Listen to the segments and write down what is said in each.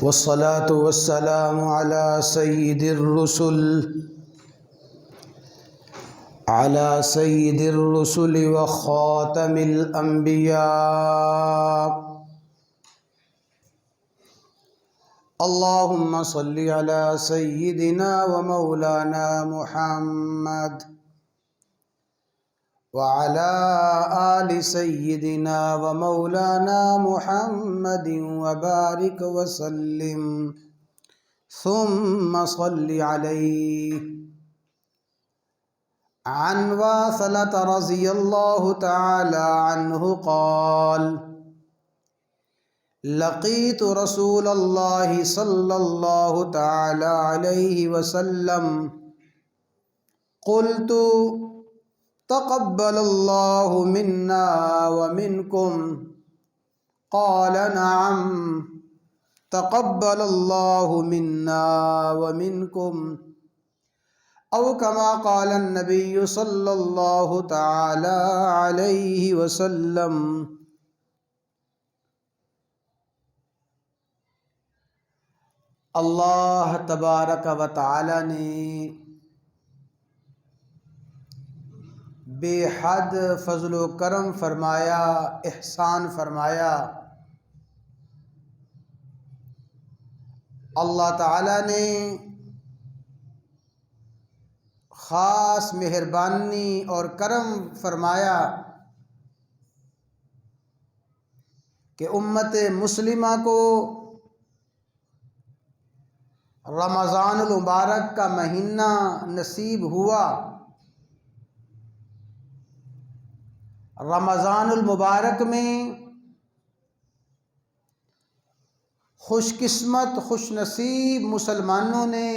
والصلاة والسلام على سيد الرسل وخاتم الأنبياء. اللهم صل على سيدنا ومولانا محمد وعلى آل سيدنا ومولانا محمد وبارك وسلم ثم صل عليه. عن واثلة رضي الله تعالى عنه قال: لقيت رسول الله صلى الله تعالى عليه وسلم قلت: تقبل الله منا ومنكم. قال: نعم، تقبل الله منا ومنكم. أو كما قال النبي صلى الله تعالى عليه وسلم. اللہ تبارک و تعالی نے بے حد فضل و کرم فرمایا، احسان فرمایا. اللہ تعالی نے خاص مہربانی اور کرم فرمایا کہ امت مسلمہ کو رمضان المبارک کا مہینہ نصیب ہوا. رمضان المبارک میں خوش قسمت خوش نصیب مسلمانوں نے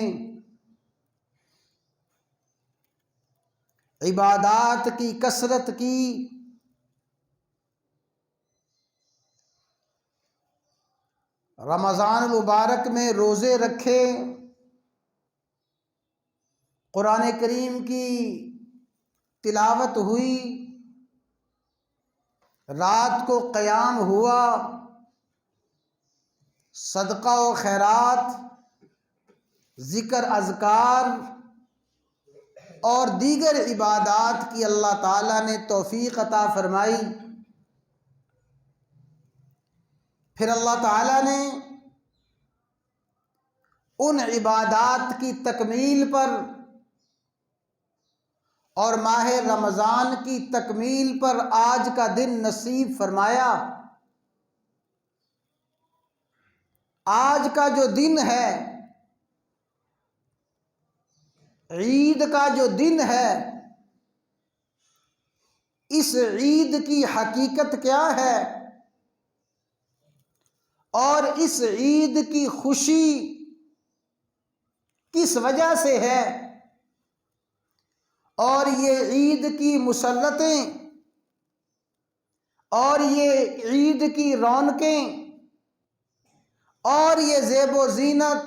عبادات کی کثرت کی، رمضان المبارک میں روزے رکھے، قرآن کریم کی تلاوت ہوئی، رات کو قیام ہوا، صدقہ و خیرات، ذکر اذکار اور دیگر عبادات کی اللہ تعالیٰ نے توفیق عطا فرمائی. پھر اللہ تعالیٰ نے ان عبادات کی تکمیل پر اور ماہ رمضان کی تکمیل پر آج کا دن نصیب فرمایا. آج کا جو دن ہے، عید کا جو دن ہے، اس عید کی حقیقت کیا ہے اور اس عید کی خوشی کس وجہ سے ہے، اور یہ عید کی مسرتیں اور یہ عید کی رونقیں اور یہ زیب و زینت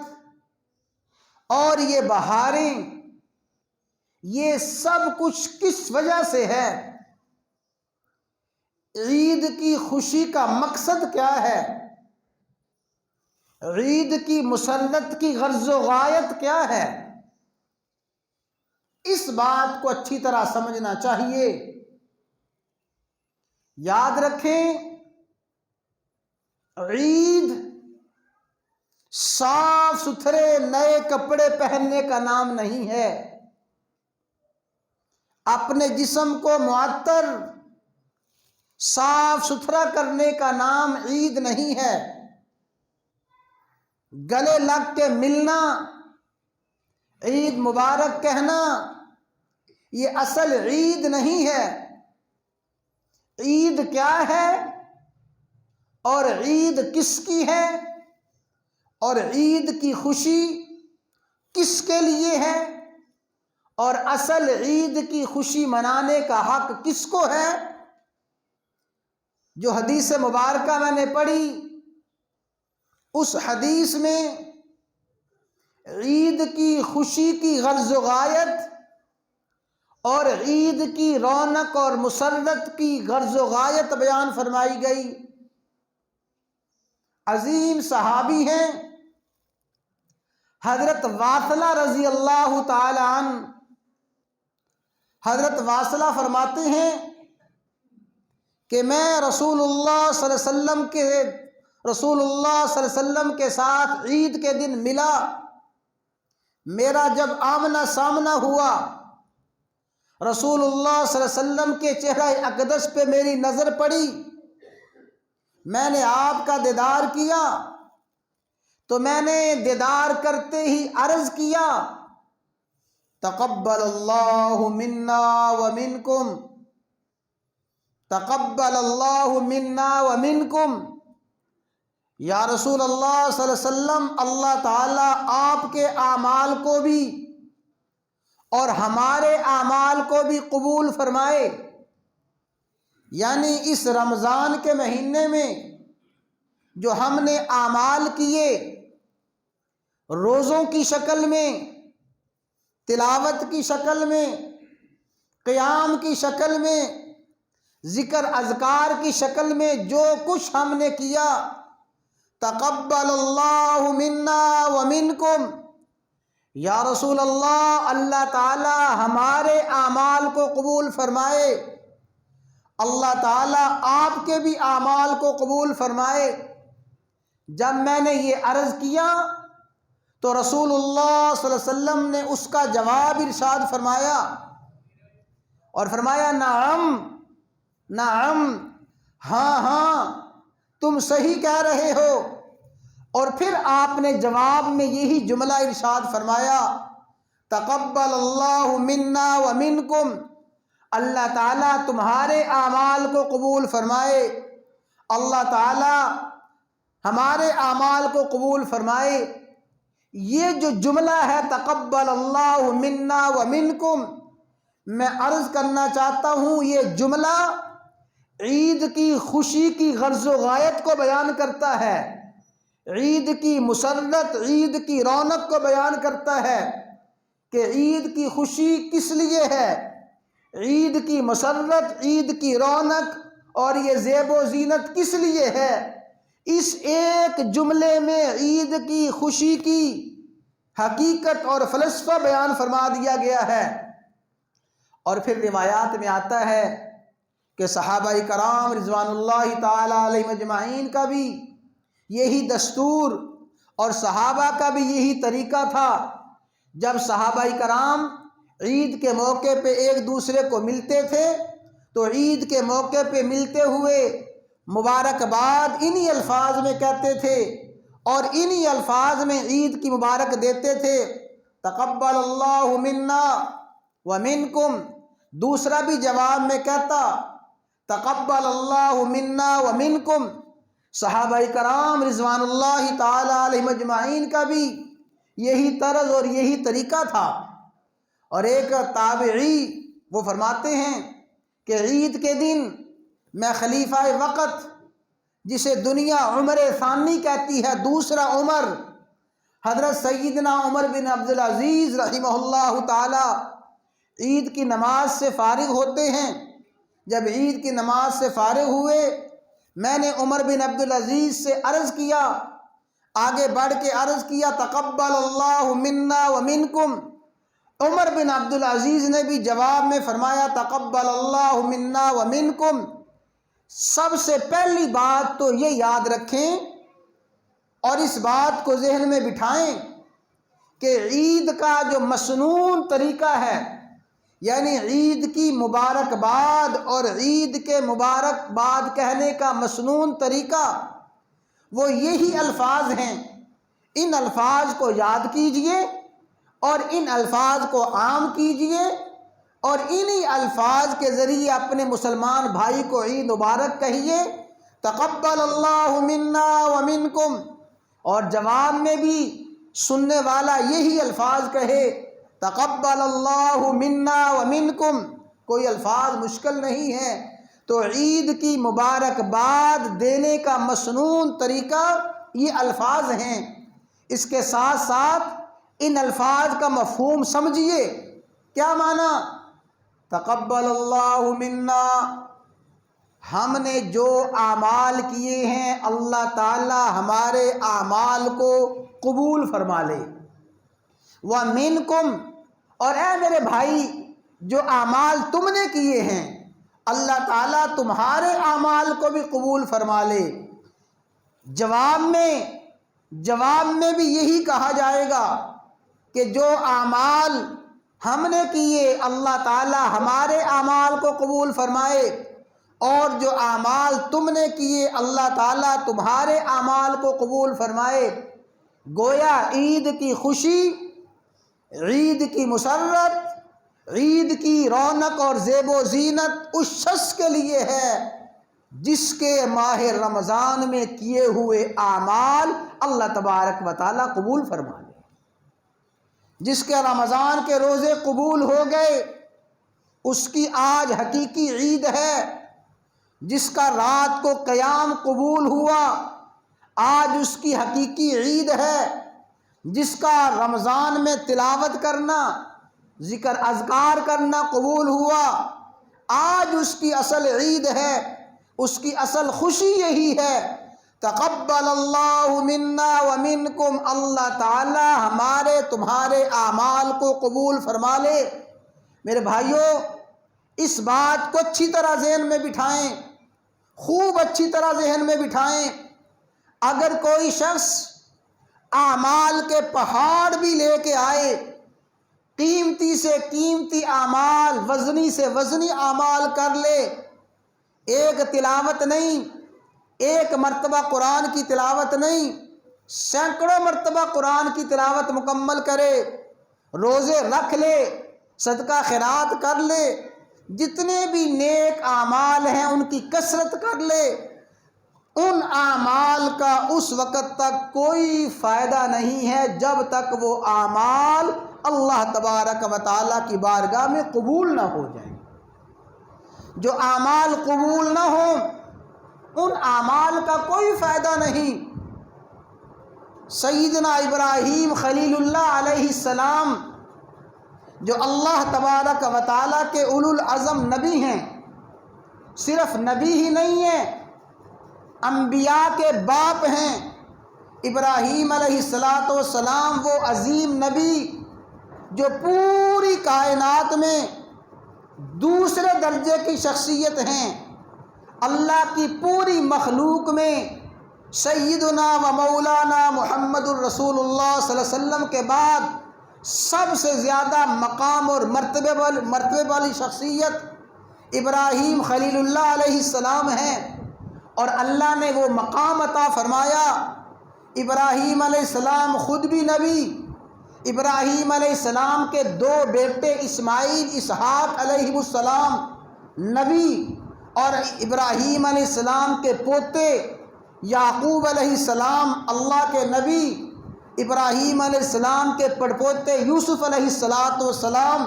اور یہ بہاریں، یہ سب کچھ کس وجہ سے ہے؟ عید کی خوشی کا مقصد کیا ہے؟ عید کی مسرت کی غرض و غایت کیا ہے؟ اس بات کو اچھی طرح سمجھنا چاہیے. یاد رکھیں، عید صاف ستھرے نئے کپڑے پہننے کا نام نہیں ہے، اپنے جسم کو معطر صاف ستھرا کرنے کا نام عید نہیں ہے، گلے لگ کے ملنا، عید مبارک کہنا، یہ اصل عید نہیں ہے. عید کیا ہے اور عید کس کی ہے اور عید کی خوشی کس کے لیے ہے اور اصل عید کی خوشی منانے کا حق کس کو ہے؟ جو حدیث مبارکہ میں نے پڑھی، اس حدیث میں عید کی خوشی کی غرض و غایت اور عید کی رونق اور مسرت کی غرض و غایت بیان فرمائی گئی. عظیم صحابی ہیں حضرت واصلہ رضی اللہ تعالی عنہ، حضرت واصلہ فرماتے ہیں کہ میں رسول اللہ صلی اللہ علیہ وسلم کے ساتھ عید کے دن ملا۔ میرا جب آمنا سامنا ہوا، رسول اللہ صلی اللہ علیہ وسلم کے چہرہ اقدس پہ میری نظر پڑی، میں نے آپ کا دیدار کیا تو میں نے دیدار کرتے ہی عرض کیا تقبل اللہ منا ومنکم، تقبل اللہ منا ومنکم۔ یا رسول اللہ صلی اللہ علیہ وسلم، اللہ تعالیٰ آپ کے اعمال کو بھی اور ہمارے اعمال کو بھی قبول فرمائے۔ یعنی اس رمضان کے مہینے میں جو ہم نے اعمال کیے، روزوں کی شکل میں، تلاوت کی شکل میں، قیام کی شکل میں، ذکر اذکار کی شکل میں جو کچھ ہم نے کیا، تقبل اللہ منا ومنکم، یا رسول اللہ، اللہ تعالی ہمارے اعمال کو قبول فرمائے، اللہ تعالی آپ کے بھی اعمال کو قبول فرمائے۔ جب میں نے یہ عرض کیا تو رسول اللہ صلی اللہ علیہ وسلم نے اس کا جواب ارشاد فرمایا اور فرمایا نعم نعم، ہاں ہاں تم صحیح کہہ رہے ہو۔ اور پھر آپ نے جواب میں یہی جملہ ارشاد فرمایا تقبل اللہ منا ومنکم، اللہ تعالیٰ تمہارے اعمال کو قبول فرمائے، اللہ تعالیٰ ہمارے اعمال کو قبول فرمائے۔ یہ جو جملہ ہے تقبل اللہ منا ومنکم، میں عرض کرنا چاہتا ہوں یہ جملہ عید کی خوشی کی غرض و غایت کو بیان کرتا ہے، عید کی مسرت، عید کی رونق کو بیان کرتا ہے کہ عید کی خوشی کس لیے ہے، عید کی مسرت، عید کی رونق اور یہ زیب و زینت کس لیے ہے۔ اس ایک جملے میں عید کی خوشی کی حقیقت اور فلسفہ بیان فرما دیا گیا ہے۔ اور پھر روایات میں آتا ہے کہ صحابہ کرام رضوان اللہ تعالی علیہم اجمعین کا بھی یہی دستور اور صحابہ کا بھی یہی طریقہ تھا۔ جب صحابہ کرام عید کے موقع پہ ایک دوسرے کو ملتے تھے تو عید کے موقع پہ ملتے ہوئے مبارکباد انہی الفاظ میں کہتے تھے اور انہی الفاظ میں عید کی مبارک دیتے تھے تقبل اللہ منا ومنکم۔ دوسرا بھی جواب میں کہتا تقبل اللہ منا ومنکم۔ صحابہ کرام رضوان اللہ تعالی علیہم اجمعین کا بھی یہی طرز اور یہی طریقہ تھا۔ اور ایک تابعی وہ فرماتے ہیں کہ عید کے دن میں خلیفہ وقت، جسے دنیا عمر ثانی کہتی ہے، دوسرا عمر، حضرت سیدنا عمر بن عبدالعزیز رحمہ اللہ تعالی عید کی نماز سے فارغ ہوتے ہیں۔ جب عید کی نماز سے فارغ ہوئے، میں نے عمر بن عبدالعزیز سے عرض کیا، آگے بڑھ کے عرض کیا تقبل اللہ منا ومنکم۔ عمر بن عبدالعزیز نے بھی جواب میں فرمایا تقبل اللہ منا ومنکم۔ سب سے پہلی بات تو یہ یاد رکھیں اور اس بات کو ذہن میں بٹھائیں کہ عید کا جو مسنون طریقہ ہے، یعنی عید کی مبارکباد اور عید کے مبارکباد کہنے کا مسنون طریقہ، وہ یہی الفاظ ہیں۔ ان الفاظ کو یاد کیجئے اور ان الفاظ کو عام کیجئے اور انہی الفاظ کے ذریعے اپنے مسلمان بھائی کو عید مبارک کہیے تقبل اللہ منا ومنکم، اور جواب میں بھی سننے والا یہی الفاظ کہے تقبل اللہ منا ومنکم۔ کوئی الفاظ مشکل نہیں ہے۔ تو عید کی مبارکباد دینے کا مسنون طریقہ یہ الفاظ ہیں۔ اس کے ساتھ ساتھ ان الفاظ کا مفہوم سمجھیے، کیا معنی؟ تقبل اللہ منا، ہم نے جو اعمال کیے ہیں اللہ تعالی ہمارے اعمال کو قبول فرما لے۔ وَمِنْكُمْ، اور اے میرے بھائی جو اعمال تم نے کیے ہیں اللہ تعالیٰ تمہارے اعمال کو بھی قبول فرما لے۔ جواب میں بھی یہی کہا جائے گا کہ جو اعمال ہم نے کیے اللہ تعالیٰ ہمارے اعمال کو قبول فرمائے، اور جو اعمال تم نے کیے اللہ تعالیٰ تمہارے اعمال کو قبول فرمائے۔ گویا عید کی خوشی، عید کی مسرت، عید کی رونق اور زیب و زینت اس شخص کے لیے ہے جس کے ماہ رمضان میں کیے ہوئے اعمال اللہ تبارک و تعالیٰ قبول فرما لے۔ جس کے رمضان کے روزے قبول ہو گئے اس کی آج حقیقی عید ہے۔ جس کا رات کو قیام قبول ہوا آج اس کی حقیقی عید ہے۔ جس کا رمضان میں تلاوت کرنا، ذکر اذکار کرنا قبول ہوا آج اس کی اصل عید ہے، اس کی اصل خوشی یہی ہے۔ تقبل اللہ منا ومنکم، اللہ تعالی ہمارے تمہارے اعمال کو قبول فرما لے۔ میرے بھائیوں، اس بات کو اچھی طرح ذہن میں بٹھائیں، خوب اچھی طرح ذہن میں بٹھائیں۔ اگر کوئی شخص اعمال کے پہاڑ بھی لے کے آئے، قیمتی سے قیمتی اعمال، وزنی سے وزنی اعمال کر لے، ایک تلاوت نہیں، ایک مرتبہ قرآن کی تلاوت نہیں، سینکڑوں مرتبہ قرآن کی تلاوت مکمل کرے، روزے رکھ لے، صدقہ خیرات کر لے، جتنے بھی نیک اعمال ہیں ان کی کثرت کر لے، ان اعمال کا اس وقت تک کوئی فائدہ نہیں ہے جب تک وہ اعمال اللہ تبارک و تعالیٰ کی بارگاہ میں قبول نہ ہو جائیں۔ جو اعمال قبول نہ ہوں ان اعمال کا کوئی فائدہ نہیں۔ سیدنا ابراہیم خلیل اللہ علیہ السلام جو اللہ تبارک و تعالیٰ کے اولو العزم نبی ہیں، صرف نبی ہی نہیں ہیں، انبیاء کے باپ ہیں۔ ابراہیم علیہ السلام وہ عظیم نبی جو پوری کائنات میں دوسرے درجے کی شخصیت ہیں، اللہ کی پوری مخلوق میں سیدنا و مولانا محمد الرسول اللہ صلی اللہ علیہ وسلم کے بعد سب سے زیادہ مقام اور مرتبے والی شخصیت ابراہیم خلیل اللہ علیہ السلام ہیں، اور اللہ نے وہ مقام عطا فرمایا۔ ابراہیم علیہ السلام خود بھی نبی، ابراہیم علیہ السلام کے دو بیٹے اسماعیل اسحاق علیہ السلام نبی، اور ابراہیم علیہ السلام کے پوتے یعقوب علیہ السلام اللہ کے نبی، ابراہیم علیہ السلام کے پڑپوتے یوسف علیہ السلام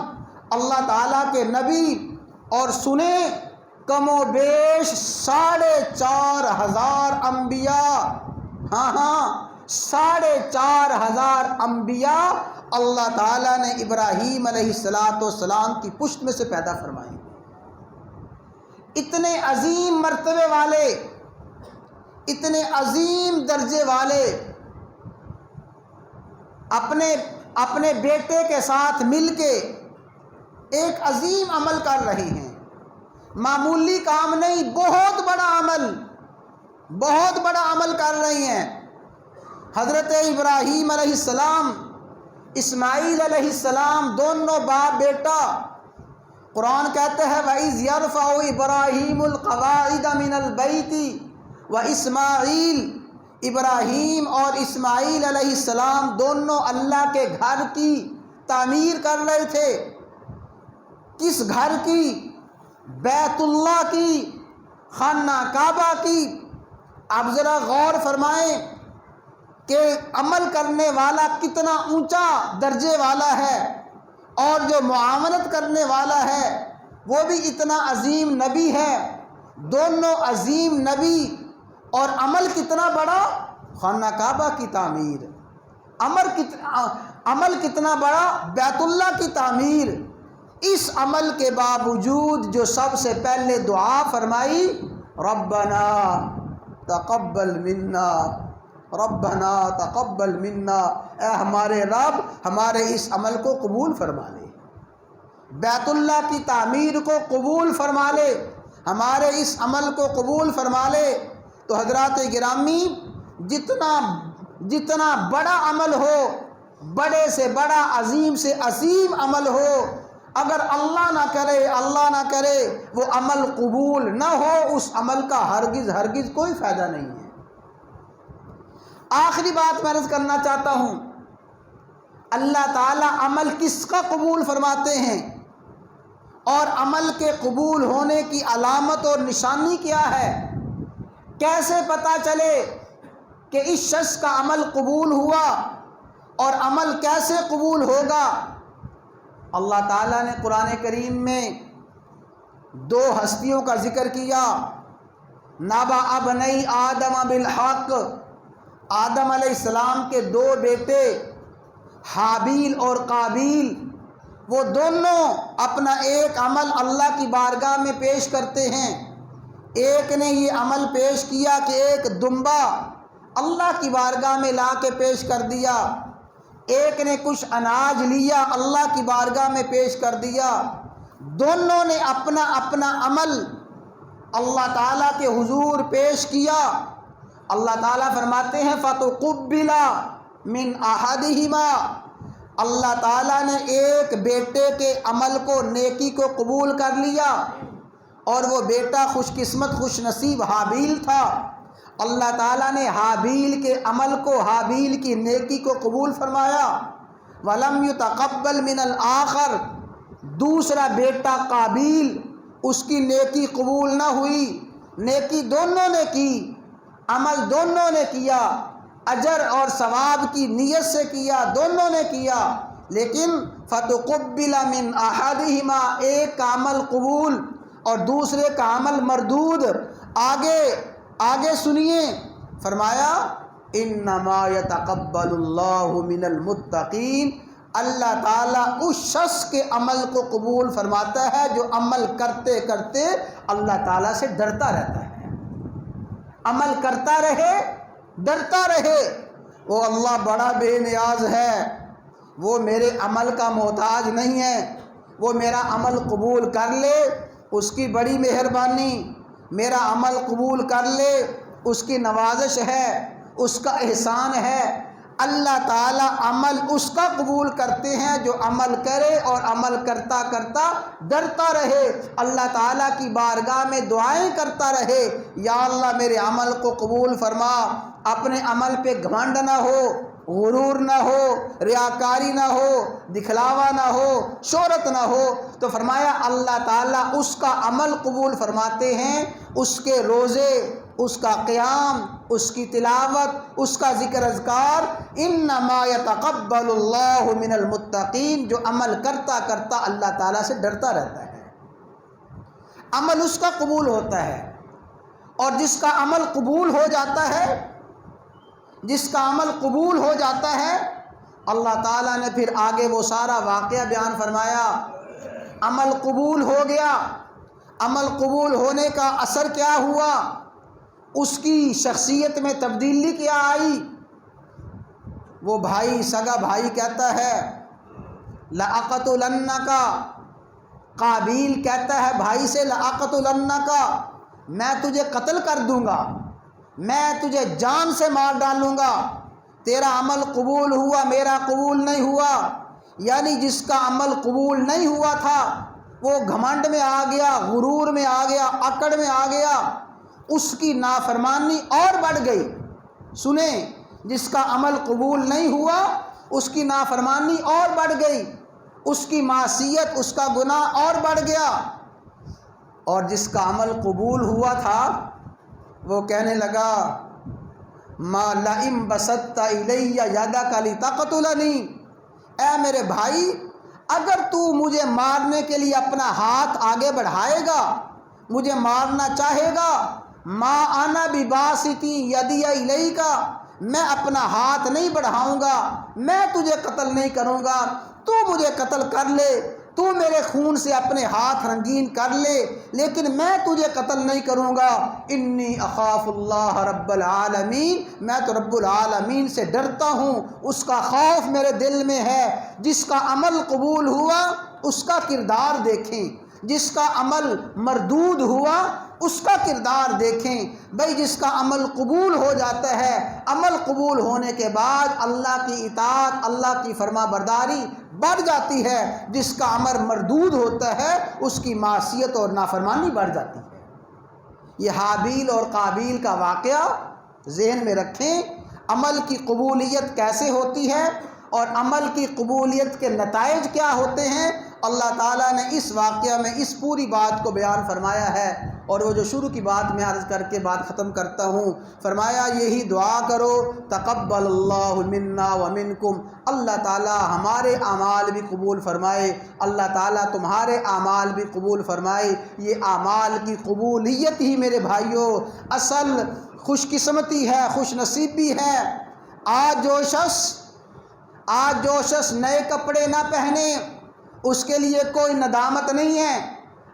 اللہ تعالیٰ کے نبی، اور سنیں کم و بیش 4,500 انبیاء، ہاں 4,500 انبیاء اللہ تعالیٰ نے ابراہیم علیہ السلام کی پشت میں سے پیدا فرمائے۔ اتنے عظیم مرتبے والے، اتنے عظیم درجے والے اپنے بیٹے کے ساتھ مل کے ایک عظیم عمل کر رہے ہیں۔ معمولی کام نہیں، بہت بڑا عمل کر رہی ہیں۔ حضرت ابراہیم علیہ السلام، اسماعیل علیہ السلام، دونوں باپ بیٹا، قرآن کہتے ہیں وَإِذْ يَرْفَعُ إِبْرَاهِيمُ الْقَوَاعِدَ مِنَ الْبَيْتِ وَإِسْمَاعِيلُ، ابراہیم اور اسماعیل علیہ السلام دونوں اللہ کے گھر کی تعمیر کر رہے تھے۔ کس گھر کی؟ بیت اللہ کی، خانہ کعبہ کی۔ آپ ذرا غور فرمائیں کہ عمل کرنے والا کتنا اونچا درجے والا ہے، اور جو معاونت کرنے والا ہے وہ بھی اتنا عظیم نبی ہے۔ دونوں عظیم نبی، اور عمل کتنا بڑا؟ خانہ کعبہ کی تعمیر۔ عمل کتنا بڑا؟ بیت اللہ کی تعمیر۔ اس عمل کے باوجود جو سب سے پہلے دعا فرمائی، ربنا تقبل منا ربنا تقبل منا، اے ہمارے رب ہمارے اس عمل کو قبول فرما لے، بیت اللہ کی تعمیر کو قبول فرما لے، ہمارے اس عمل کو قبول فرما لے۔ تو حضرات گرامی، جتنا بڑا عمل ہو، بڑے سے بڑا، عظیم سے عظیم عمل ہو، اگر اللہ نہ کرے وہ عمل قبول نہ ہو، اس عمل کا ہرگز کوئی فائدہ نہیں ہے۔ آخری بات میں عرض کرنا چاہتا ہوں، اللہ تعالیٰ عمل کس کا قبول فرماتے ہیں اور عمل کے قبول ہونے کی علامت اور نشانی کیا ہے؟ کیسے پتہ چلے کہ اس شخص کا عمل قبول ہوا اور عمل کیسے قبول ہوگا؟ اللہ تعالیٰ نے قرآن کریم میں دو ہستیوں کا ذکر کیا، نبأ ابنی آدم بالحق، آدم علیہ السلام کے دو بیٹے حابیل اور قابیل، وہ دونوں اپنا ایک عمل اللہ کی بارگاہ میں پیش کرتے ہیں۔ ایک نے یہ عمل پیش کیا کہ ایک دمبا اللہ کی بارگاہ میں لا کے پیش کر دیا، ایک نے کچھ اناج لیا اللہ کی بارگاہ میں پیش کر دیا۔ دونوں نے اپنا اپنا عمل اللہ تعالیٰ کے حضور پیش کیا۔ اللہ تعالیٰ فرماتے ہیں فَتُقُبِّلَ مِنْ أَحَدِهِمَا، اللہ تعالیٰ نے ایک بیٹے کے عمل کو، نیکی کو قبول کر لیا، اور وہ بیٹا خوش قسمت خوش نصیب حابیل تھا۔ اللہ تعالیٰ نے حابیل کے عمل کو، حابیل کی نیکی کو قبول فرمایا۔ وَلَمْ يُتَقَبَّلْ مِنَ الْآخَرِ، دوسرا بیٹا قابیل، اس کی نیکی قبول نہ ہوئی۔ نیکی دونوں نے کی، عمل دونوں نے کیا، اجر اور ثواب کی نیت سے کیا، دونوں نے کیا، لیکن فَتُقُبِّلَ مِنْ أَحَدِهِمَا، ایک کا عمل قبول اور دوسرے کا عمل مردود۔ آگے سنیے، فرمایا انما يتقبل اللہ من المتقین، اللہ تعالیٰ اس شخص کے عمل کو قبول فرماتا ہے جو عمل کرتے کرتے اللہ تعالیٰ سے ڈرتا رہتا ہے، عمل کرتا رہے، ڈرتا رہے۔ وہ اللہ بڑا بے نیاز ہے، وہ میرے عمل کا محتاج نہیں ہے، وہ میرا عمل قبول کر لے اس کی بڑی مہربانی، میرا عمل قبول کر لے اس کی نوازش ہے، اس کا احسان ہے۔ اللہ تعالیٰ عمل اس کا قبول کرتے ہیں جو عمل کرے اور عمل کرتا کرتا ڈرتا رہے، اللہ تعالیٰ کی بارگاہ میں دعائیں کرتا رہے، یا اللہ میرے عمل کو قبول فرما۔ اپنے عمل پہ گھمنڈ نہ ہو، غرور نہ ہو، ریاکاری نہ ہو، دکھلاوا نہ ہو، شہرت نہ ہو۔ تو فرمایا اللہ تعالیٰ اس کا عمل قبول فرماتے ہیں، اس کے روزے، اس کا قیام، اس کی تلاوت، اس کا ذکر اذکار۔ انما یتقبل اللہ من المتقین، جو عمل کرتا کرتا اللہ تعالیٰ سے ڈرتا رہتا ہے، عمل اس کا قبول ہوتا ہے۔ اور جس کا عمل قبول ہو جاتا ہے، جس کا عمل قبول ہو جاتا ہے، اللہ تعالیٰ نے پھر آگے وہ سارا واقعہ بیان فرمایا۔ عمل قبول ہو گیا، عمل قبول ہونے کا اثر کیا ہوا، اس کی شخصیت میں تبدیلی کیا آئی؟ وہ بھائی، سگا بھائی کہتا ہے لَأَقْتُلَنَّكَ، قابیل کہتا ہے بھائی سے لَأَقْتُلَنَّكَ، میں تجھے قتل کر دوں گا، میں تجھے جان سے مار ڈالوں گا، تیرا عمل قبول ہوا، میرا قبول نہیں ہوا۔ یعنی جس کا عمل قبول نہیں ہوا تھا وہ گھمنڈ میں آ گیا، غرور میں آ گیا، اکڑ میں آ گیا، اس کی نافرمانی اور بڑھ گئی۔ سنیں، جس کا عمل قبول نہیں ہوا اس کی نافرمانی اور بڑھ گئی، اس کی معصیت، اس کا گناہ اور بڑھ گیا۔ اور جس کا عمل قبول ہوا تھا وہ کہنے لگا ما لئن بسطت الی یدک لتقتلنی، اے میرے بھائی اگر تو مجھے مارنے کے لیے اپنا ہاتھ آگے بڑھائے گا، مجھے مارنا چاہے گا، ما انا بباسط یدی الیک، میں اپنا ہاتھ نہیں بڑھاؤں گا، میں تجھے قتل نہیں کروں گا، تو مجھے قتل کر لے، تو میرے خون سے اپنے ہاتھ رنگین کر لے لیکن میں تجھے قتل نہیں کروں گا، انی اخاف اللہ رب العالمین، میں تو رب العالمین سے ڈرتا ہوں، اس کا خوف میرے دل میں ہے۔ جس کا عمل قبول ہوا اس کا کردار دیکھیں، جس کا عمل مردود ہوا اس کا کردار دیکھیں۔ بھئی جس کا عمل قبول ہو جاتا ہے، عمل قبول ہونے کے بعد اللہ کی اطاعت، اللہ کی فرما برداری بڑھ جاتی ہے، جس کا عمل مردود ہوتا ہے اس کی معصیت اور نافرمانی بڑھ جاتی ہے۔ یہ حابیل اور قابیل کا واقعہ ذہن میں رکھیں، عمل کی قبولیت کیسے ہوتی ہے اور عمل کی قبولیت کے نتائج کیا ہوتے ہیں، اللہ تعالیٰ نے اس واقعہ میں اس پوری بات کو بیان فرمایا ہے۔ اور وہ جو شروع کی بات میں عرض کر کے بات ختم کرتا ہوں، فرمایا یہی دعا کرو، تقبل اللہ منا ومنکم، اللہ تعالیٰ ہمارے اعمال بھی قبول فرمائے، اللہ تعالیٰ تمہارے اعمال بھی قبول فرمائے۔ یہ اعمال کی قبولیت ہی میرے بھائیوں اصل خوش قسمتی ہے، خوش نصیبی ہے۔ آج جو شخص نئے کپڑے نہ پہنے اس کے لیے کوئی ندامت نہیں ہے۔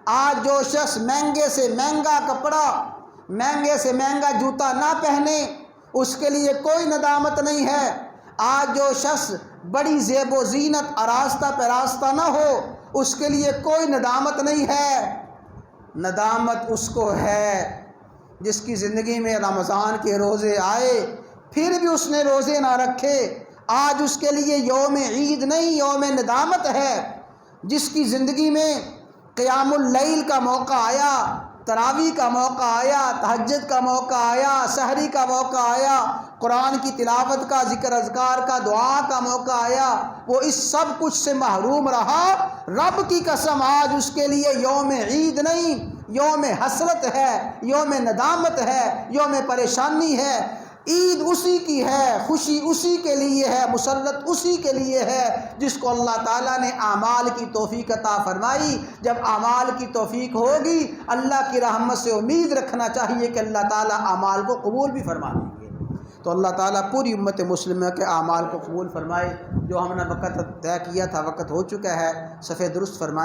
آج جو شخص مہنگے سے مہنگا کپڑا، مہنگے سے مہنگا جوتا نہ پہنے اس کے لیے کوئی ندامت نہیں ہے۔ آج جو شخص بڑی زیب و زینت آراستہ پیراستہ نہ ہو اس کے لیے کوئی ندامت نہیں ہے۔ ندامت اس کو ہے جس کی زندگی میں رمضان کے روزے آئے پھر بھی اس نے روزے نہ رکھے، آج اس کے لیے یوم عید نہیں یوم ندامت ہے۔ جس کی زندگی میں قیام اللیل کا موقع آیا، تراویح کا موقع آیا، تہجد کا موقع آیا، سحری کا موقع آیا، قرآن کی تلاوت کا، ذکر اذکار کا، دعا کا موقع آیا، وہ اس سب کچھ سے محروم رہا۔ رب کی قسم آج اس کے لیے یوم عید نہیں یوم حسرت ہے، یوم ندامت ہے، یوم پریشانی ہے۔ عید اسی کی ہے، خوشی اسی کے لیے ہے، مسرت اسی کے لیے ہے جس کو اللہ تعالیٰ نے اعمال کی توفیق عطا فرمائی۔ جب اعمال کی توفیق ہوگی اللہ کی رحمت سے امید رکھنا چاہیے کہ اللہ تعالیٰ اعمال کو قبول بھی فرما دیں گے۔ تو اللہ تعالیٰ پوری امت مسلمہ کے اعمال کو قبول فرمائے۔ جو ہم نے وقت طے کیا تھا وقت ہو چکا ہے، صفحہ درست فرمائیں۔